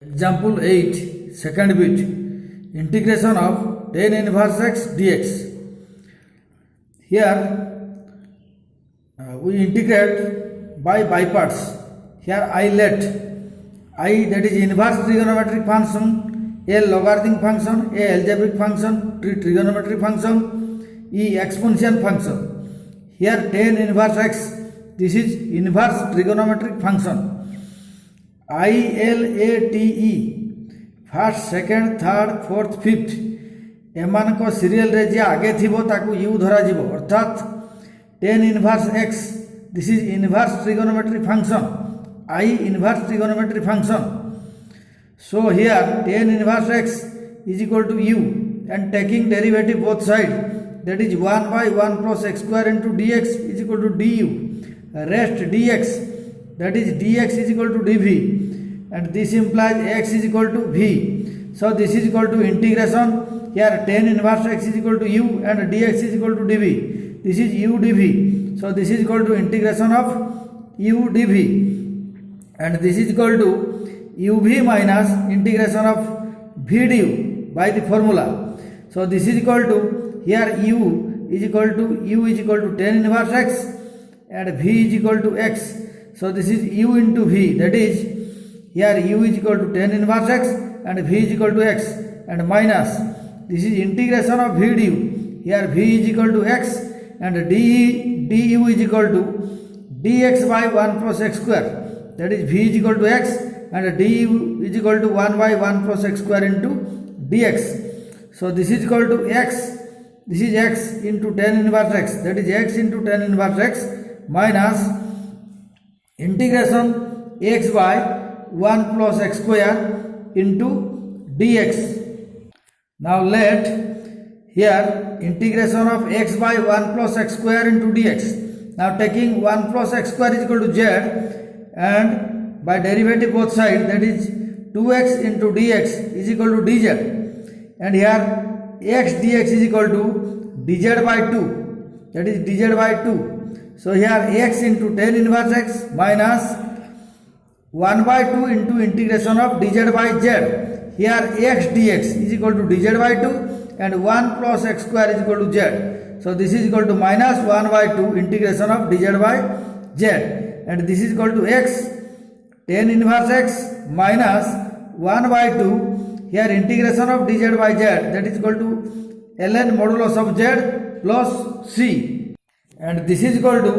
Example 8, second bit, integration of tan inverse x dx. Here we integrate by parts. Here I let I, that is inverse trigonometric function, a logarithmic function, a algebraic function, trigonometric function, e exponential function. Here tan inverse x, this is inverse trigonometric function. ILATE first second third fourth fifth एमानक serial रे जे आगे थिबो ताकू you धरा जिवो अर्थात tan inverse x this is inverse trigonometry function I inverse trigonometry function so here tan inverse x is equal to u and taking derivative both side that is 1 by 1 plus x square into dx is equal to du rest dx that is dx is equal to dv and this implies x is equal to v. So this is equal to integration. Here tan inverse x is equal to u and dx is equal to dv. This is u dv. So this is equal to integration of u dv and this is equal to uv minus integration of v du by the formula. So this is equal to here u is equal to tan inverse x and v is equal to x. So this is u into v, that is here u is equal to tan inverse x and v is equal to x and minus this is integration of v du. Here v is equal to x and du is equal to dx by 1 plus x square, that is v is equal to x and du is equal to 1 by 1 plus x square into dx. So this is equal to x, this is x into tan inverse x, that is x into tan inverse x minus integration x by 1 plus x square into dx. Now let here integration of x by 1 plus x square into dx. Now taking 1 plus x square is equal to z and by derivative both sides, that is 2x into dx is equal to dz and here x dx is equal to dz by 2, that is dz by 2. So here x into tan inverse x minus 1 by 2 into integration of dz by z. Here x dx is equal to dz by 2 and 1 plus x square is equal to z. So this is equal to minus 1 by 2 integration of dz by z and this is equal to x tan inverse x minus 1 by 2. Here integration of dz by z, that is equal to ln modulus of z plus c and this is equal to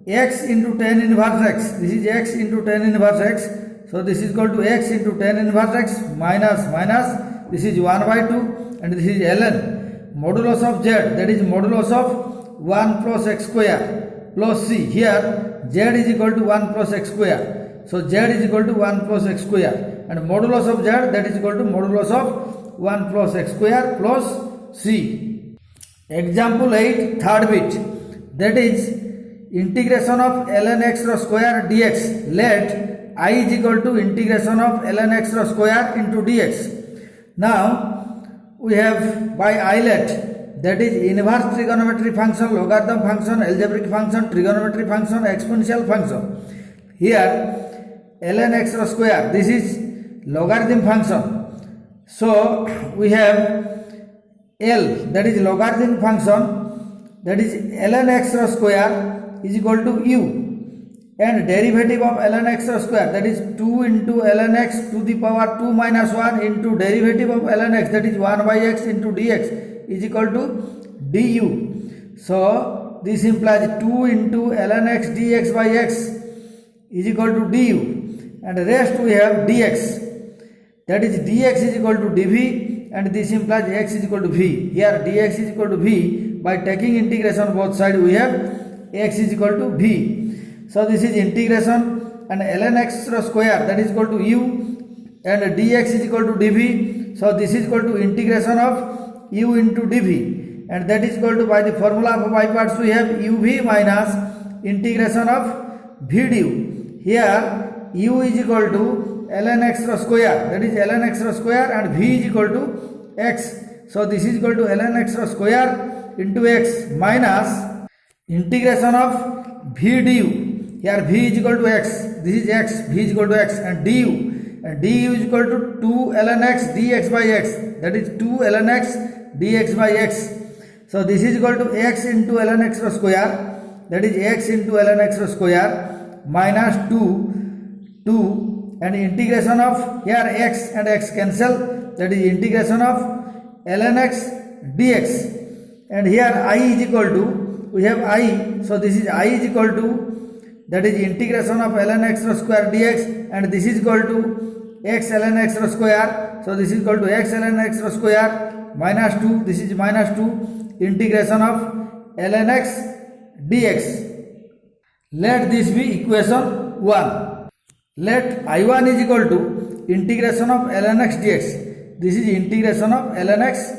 x into tan inverse x, this is x into tan inverse x. So this is equal to x into tan inverse x minus this is 1 by 2 and this is ln modulus of z, that is modulus of 1 plus x square plus c. Here z is equal to 1 plus x square, so z is equal to 1 plus x square and modulus of z, that is equal to modulus of 1 plus x square plus c. Example 8, third bit, that is integration of ln x square dx. Let I is equal to integration of ln x square into dx. Now we have by I let, that is inverse trigonometry function, logarithm function, algebraic function, trigonometry function, exponential function. Here ln x square, this is logarithm function. So we have L, that is logarithm function, that is ln x square is equal to u and derivative of ln x square, that is 2 into ln x to the power 2 minus 1 into derivative of ln x, that is 1 by x into dx is equal to du. So this implies 2 into ln x dx by x is equal to du and rest we have dx, that is dx is equal to dv and this implies x is equal to v. Here dx is equal to v, by taking integration both sides we have x is equal to v. So this is integration and ln x square, that is equal to u and dx is equal to dv. So this is equal to integration of u into dv and that is equal to, by the formula of by parts we have uv minus integration of v du. Here u is equal to ln x square, that is ln x square and v is equal to x. So this is equal to ln x square into x minus integration of v du. Here v is equal to x, this is x, v is equal to x and du and du is equal to 2 ln x dx by x, that is 2 ln x dx by x. So this is equal to x into ln x square, that is x into ln x square minus 2 and integration of here x and x cancel, that is integration of ln x dx, and here I is equal to, we have I, so this is I is equal to, that is integration of ln x square dx, and this is equal to x ln x square, so this is equal to x ln x square minus 2, this is minus 2 integration of ln x dx. Let this be equation 1. Let I1 is equal to integration of ln x dx, this is integration of ln x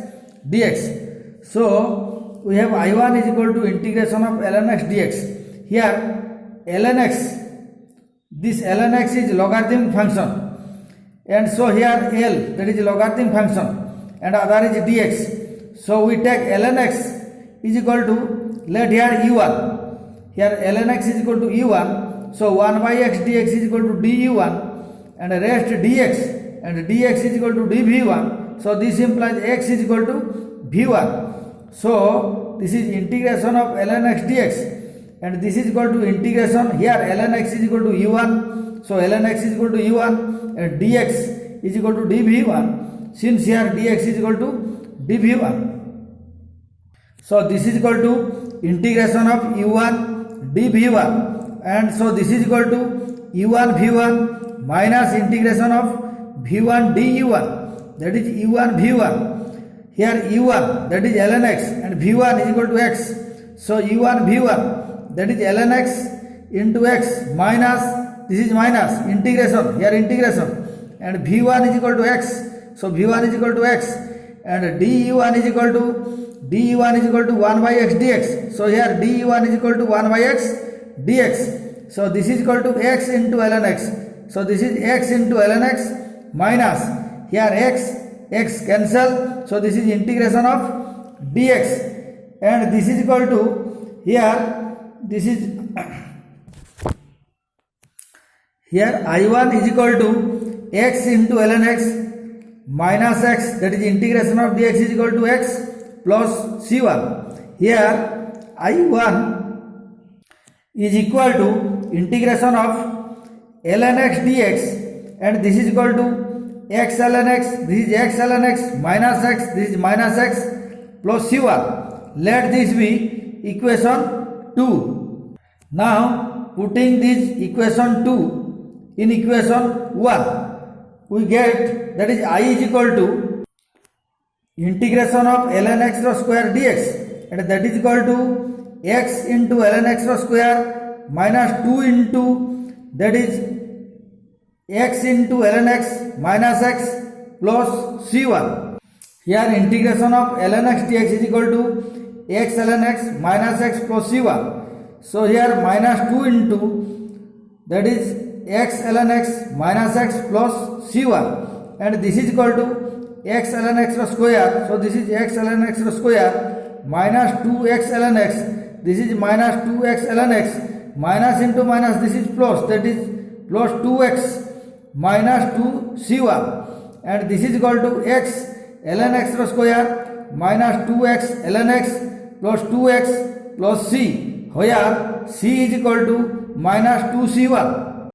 dx. So we have I1 is equal to integration of ln x dx. Here ln x, this ln x is logarithmic function, and so here L, that is logarithmic function, and other is dx. So we take ln x is equal to, let here u1, here ln x is equal to u1, so 1 by x dx is equal to du1, and rest dx, and dx is equal to dv1, so this implies x is equal to v1. So this is integration of ln x dx, and this is equal to integration, here ln x is equal to u1, so ln x is equal to u1, and dx is equal to dv1, since here dx is equal to dv1. So this is equal to integration of u1 dv1, and so this is equal to u1 v1 minus integration of v1 du1, that is u1 v1. Here u1, that is ln x, and v1 is equal to x, so u1 v1, that is ln x into x minus, this is minus integration, here integration, and v1 is equal to x, so v1 is equal to x, and du1 is equal to 1 by x dx, so here du1 is equal to 1 by x dx, so this is equal to x into ln x, so this is x into ln x minus, here x cancel, so this is integration of dx, and this is equal to, here this is here I1 is equal to x into ln x minus x, that is integration of dx is equal to x plus c1. Here I1 is equal to integration of ln x dx, and this is equal to x ln x, this is x ln x minus x, this is minus x plus c1. Let this be equation 2. Now putting this equation 2 in equation 1, we get, that is I is equal to integration of ln x square dx, and that is equal to x into ln x square minus 2 into, that is x into ln x minus x plus c1. Here integration of ln x dx is equal to x ln x minus x plus c1. So here minus 2 into, that is x ln x minus x plus c1, and this is equal to x ln x square, so this is x ln x square minus 2x ln x, this is minus 2x ln x, minus into minus, this is plus, that is plus 2x minus 2c1, and this is equal to x ln x square minus 2x ln x plus 2x plus c, where c is equal to minus 2c1.